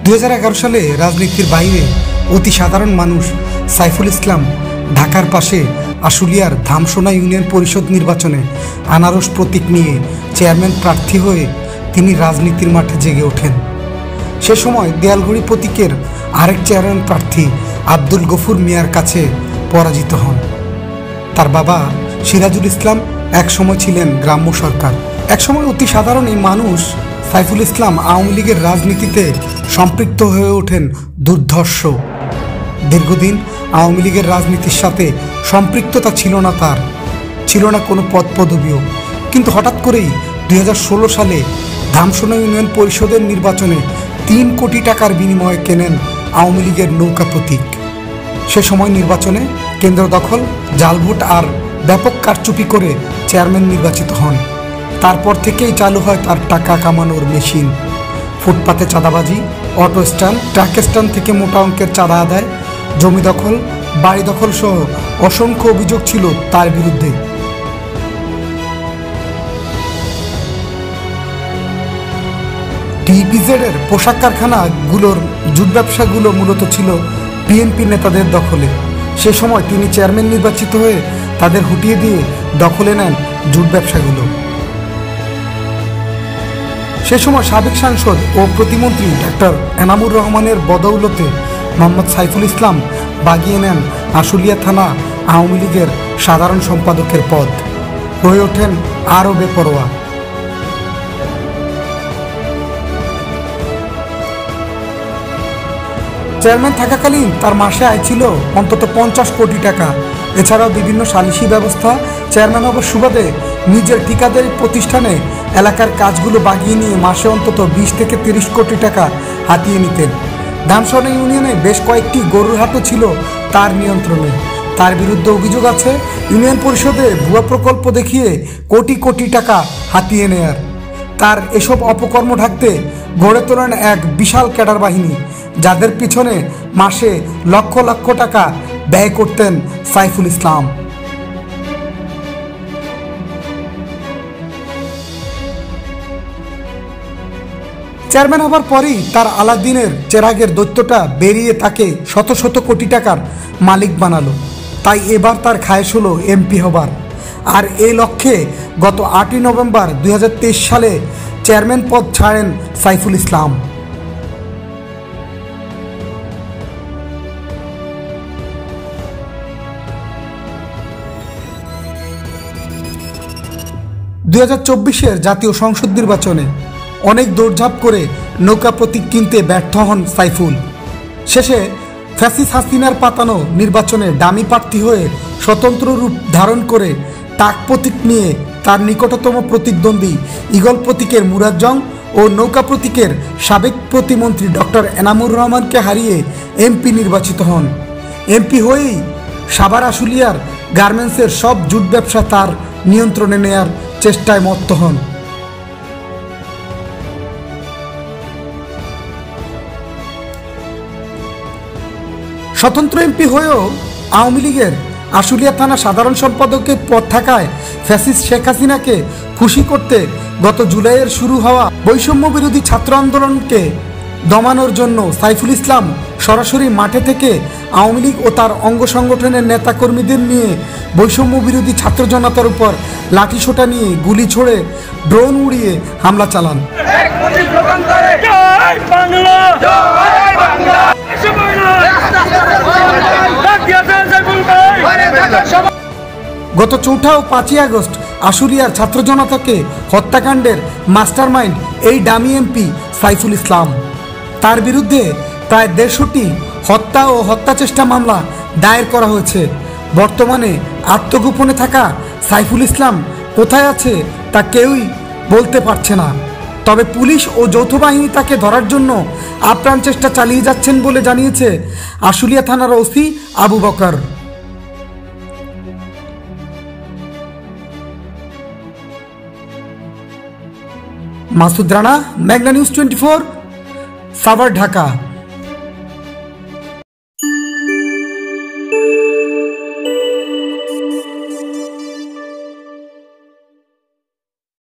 2011 সালে রাজনীতির বাইরে অতি সাধারণ মানুষ সাইফুল ইসলাম ঢাকার পাশে আশুলিয়ার ধামসোনা ইউনিয়ন পরিষদ নির্বাচনে আনারস প্রতীক নিয়ে চেয়ারম্যান প্রার্থী হয়ে তিনি রাজনীতির মাঠে জেগে ওঠেন। সে সময় দেয়ালঘড়ি প্রতীকের আরেক চেয়ারম্যান প্রার্থী আব্দুল গফুর মিয়ার কাছে পরাজিত হন। তার বাবা সিরাজুল ইসলাম একসময় ছিলেন গ্রাম্য সরকার। একসময় অতি সাধারণ এই মানুষ সাইফুল ইসলাম আওয়ামী লীগের রাজনীতিতে সম্পৃক্ত হয়ে ওঠেন দুর্ধর্ষ। দীর্ঘদিন আওয়ামী লীগের রাজনীতির সাথে সম্পৃক্ততা ছিল না তার, ছিল না কোনো পদ পদবিও। কিন্তু হঠাৎ করেই 2016 সালে ধামসোনা ইউনিয়ন পরিষদের নির্বাচনে 3 কোটি টাকার বিনিময়ে কেনেন আওয়ামী লীগের নৌকা প্রতীক। সে সময় নির্বাচনে কেন্দ্র দখল, জাল ভোট আর ব্যাপক কারচুপি করে চেয়ারম্যান নির্বাচিত হন। তারপর থেকেই চালু হয় তার টাকা কামানোর মেশিন। ফুটপাতে চাঁদাবাজি, অটো স্ট্যান্ড, ট্রাক স্ট্যান্ড থেকে মোটা অঙ্কের চাঁদা আদায়, জমি দখল, বাড়ি দখল সহ অসংখ্য অভিযোগ ছিল তার বিরুদ্ধে। টিপিজেডের পোশাক কারখানাগুলোর জুট ব্যবসাগুলো মূলত ছিল বিএনপি নেতাদের দখলে। সে সময় তিনি চেয়ারম্যান নির্বাচিত হয়ে তাদের হটিয়ে দিয়ে দখলে নেন জুট ব্যবসাগুলো। সে সময় সাবেক সাংসদ ও প্রতিমন্ত্রী ডক্টর এনামুর রহমানের বদৌলতে মোহাম্মদ সাইফুল ইসলাম বাগিয়ে নেন আশুলিয়া থানা আওয়ামী লীগের সাধারণ সম্পাদকের পদ। হয়ে ওঠেন আরও বেপরোয়া। চেয়ারম্যান থাকাকালীন তার মাসে আয় ছিল অন্তত 50 কোটি টাকা। এছাড়াও বিভিন্ন সালিসি ব্যবস্থা, চেয়ারম্যান হবার সুবাদে নিজের ঠিকাদারি প্রতিষ্ঠানে এলাকার কাজগুলো বাগিয়ে নিয়ে মাসে অন্তত 20 থেকে 30 কোটি টাকা হাতিয়ে নিতেন। ধামসোনা ইউনিয়নে বেশ কয়েকটি গরুর হাটও ছিল তার নিয়ন্ত্রণে। তার বিরুদ্ধে অভিযোগ আছে ইউনিয়ন পরিষদে ভুয়া প্রকল্প দেখিয়ে কোটি কোটি টাকা হাতিয়ে নেয়ার। তার এসব অপকর্ম ঢাকতে গড়ে তোলেন এক বিশাল ক্যাডার বাহিনী, যাদের পিছনে মাসে লক্ষ লক্ষ টাকা ব্যয় করতেন সাইফুল ইসলাম। চেয়ারম্যান হবার পরই তার আলাদিনের চেরাগের দৈত্যটা বেরিয়ে তাকে শত শত কোটি টাকার মালিক বানালো। তাই এবার তার খায়েশ হলো এমপি হবার। আর এই লক্ষ্যে গত 8ই নভেম্বর 2023 সালে চেয়ারম্যান পদ ছাড়েন সাইফুল ইসলাম। জাতীয় সংসদ নির্বাচনে অনেক দৌড়ঝাঁপ করে নৌকা প্রতীক কিনতে ব্যর্থ হন সাইফুল। শেষে ফ্যাসিস হাসিনার পাতানো নির্বাচনে ডামি প্রার্থী হয়ে স্বতন্ত্র রূপ ধারণ করে টাক প্রতীক নিয়ে তার নিকটতম প্রতিদ্বন্দ্বী ঈগল প্রতীকের মুরাজ্জং ও নৌকা প্রতীকের সাবেক প্রতিমন্ত্রী ডক্টর এনামুর রহমানকে হারিয়ে এমপি নির্বাচিত হন। এমপি হয়েই সাভার আশুলিয়ার গার্মেন্টসের সব জুট ব্যবসা তার নিয়ন্ত্রণে নেয়ার চেষ্টায় মত্ত হন। স্বতন্ত্র এমপি হয়েও আওয়ামী লীগের আশুলিয়া থানা সাধারণ সম্পাদকের পদ থাকায় ফ্যাসিস্ট শেখ হাসিনাকে খুশি করতে গত জুলাইয়ের শুরু হওয়া বৈষম্য বিরোধী ছাত্র আন্দোলনকে দমানোর জন্য সাইফুল ইসলাম সরাসরি মাঠে থেকে আওয়ামী লীগ ও তার অঙ্গ সংগঠনের নেতাকর্মীদের নিয়ে বৈষম্য বিরোধী ছাত্র জনতার উপর লাঠিসোঁটা নিয়ে গুলি ছোড়ে ড্রোন উড়িয়ে হামলা চালান। গত 4 ও 5 আগস্ট আশুলিয়ার ছাত্র জনতাকে হত্যাকাণ্ডের মাস্টারমাইন্ড এই ডামি এমপি সাইফুল ইসলাম। তার বিরুদ্ধে প্রায় 150টি হত্যা ও হত্যাচেষ্টা মামলা দায়ের করা হয়েছে। বর্তমানে আত্মগোপনে থাকা সাইফুল ইসলাম কোথায় আছে তা কেউই বলতে পারছে না। তবে পুলিশ ও যৌথ বাহিনী তাকে ধরার জন্য আপ্রাণ চেষ্টা চালিয়ে যাচ্ছেন বলে জানিয়েছে আশুলিয়া থানার ওসি আবু বকর। মাসুদ রানা, মেঘনা নিউজ 24, সাভার, ঢাকা।